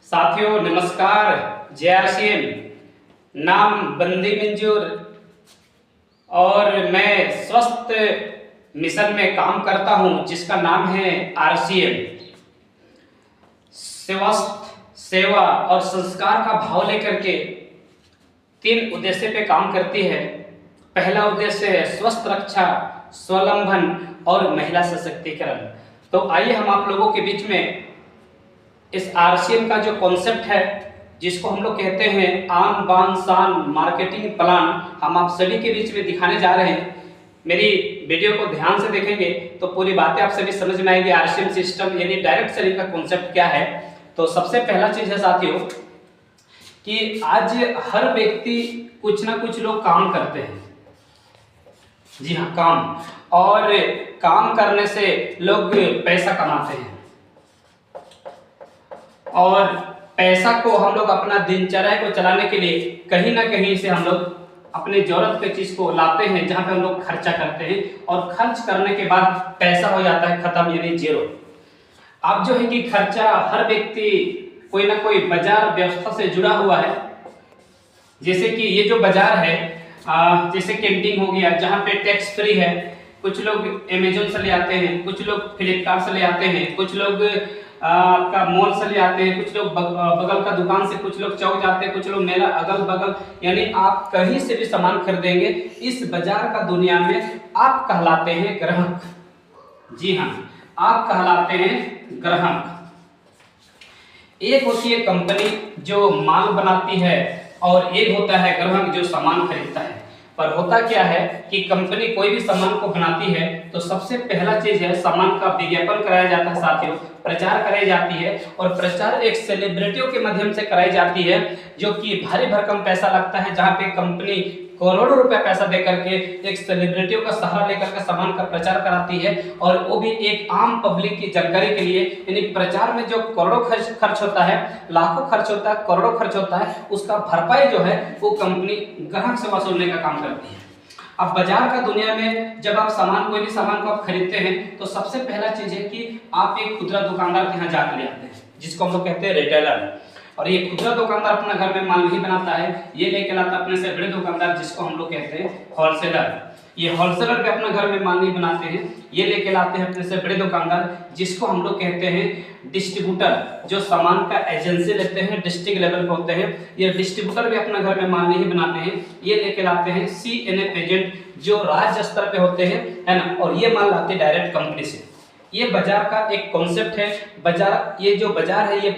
साथियों नमस्कार। जय आरसीएम। नाम बंदी मंजूर और मैं स्वस्थ मिशन में काम करता हूं जिसका नाम है आरसीएम। स्वस्थ सेवा और संस्कार का भाव लेकर के 3 उद्देश्य पे काम करती है। पहला उद्देश्य है स्वस्थ रक्षा, स्वावलंबन और महिला सशक्तिकरण। तो आइए हम आप लोगों के बीच में इस आरसीएम का जो कॉन्सेप्ट है, जिसको हम लोग कहते हैं आन बान शान मार्केटिंग प्लान, हम आप सभी के बीच में दिखाने जा रहे हैं। मेरी वीडियो को ध्यान से देखेंगे तो पूरी बातें आप सभी समझ में आएगी। आरसीएम सिस्टम यानी डायरेक्ट सेलिंग का कॉन्सेप्ट क्या है। तो सबसे पहला चीज है साथियों कि आज हर व्यक्ति कुछ ना कुछ लोग काम करते हैं। जी हाँ, काम, और काम करने से लोग पैसा कमाते हैं और पैसा को हम लोग अपना दिनचर्या को चलाने के लिए कहीं ना कहीं से हम लोग अपने जरूरत के चीज को लाते हैं, जहां पे हम लोग खर्चा करते हैं और खर्च करने के बाद पैसा हो जाता है खत्म, यानी जीरो। अब जो है कि खर्चा हर व्यक्ति कोई ना कोई बाजार व्यवस्था से जुड़ा हुआ है। जैसे कि ये जो बाजार है, जैसे कैंटीन हो गया जहाँ पे टैक्स फ्री है, कुछ लोग अमेजोन से ले आते हैं, कुछ लोग फ्लिपकार्ट से ले आते हैं, कुछ लोग आपका मॉल से ले आते हैं, कुछ लोग बगल का दुकान से, कुछ लोग चौक जाते हैं, कुछ लोग मेला अगल बगल, यानी आप कहीं से भी सामान खरीदेंगे इस बाजार का दुनिया में आप कहलाते हैं ग्राहक। जी हाँ, आप कहलाते हैं ग्राहक। एक होती है कंपनी जो माल बनाती है और एक होता है ग्राहक जो सामान खरीदता है। पर होता क्या है कि कंपनी कोई भी सामान को बनाती है तो सबसे पहला चीज है सामान का विज्ञापन कराया जाता है साथियों, प्रचार कराई जाती है। और प्रचार एक सेलिब्रिटियों के माध्यम से कराई जाती है, जो कि भारी भरकम पैसा लगता है, जहां पे कंपनी करोड़ों रुपए पैसा देकर के एक सेलिब्रिटियों का सहारा लेकर के सामान का प्रचार कराती है, और वो भी एक आम पब्लिक की जानकारी के लिए। यानी प्रचार में जो करोड़ों खर्च होता है, लाखों खर्च होता है, करोड़ों खर्च होता है, उसका भरपाई जो है वो कंपनी ग्राहक से वसूलने का काम करती है। अब बाजार का दुनिया में जब आप सामान, कोई भी सामान को आप खरीदते हैं तो सबसे पहला चीज है कि आप एक खुदरा दुकानदार के यहाँ जाकर ले आते हैं, जिसको हम लोग कहते हैं रिटेलर। और ये खुदरा दुकानदार अपना घर में माल नहीं बनाता है, ये लेके लाता अपने से बड़े दुकानदार, जिसको हम लोग कहते हैं होलसेलर। ये होलसेलर भी अपना घर में माल नहीं बनाते हैं, ये लेके लाते हैं अपने से बड़े दुकानदार, जिसको हम लोग कहते हैं डिस्ट्रीब्यूटर, जो सामान का एजेंसी लेते हैं, डिस्ट्रिक्ट लेवल पे होते हैं। ये डिस्ट्रीब्यूटर भी अपना घर में माल नहीं बनाते हैं, ये लेके लाते हैं CNF एजेंट, जो राज्य स्तर पे होते हैं, है ना, और ये माल लाते हैं डायरेक्ट कंपनी से। ये बाजार का एक कॉन्सेप्ट है। बाजार, ये जो बाजार है ये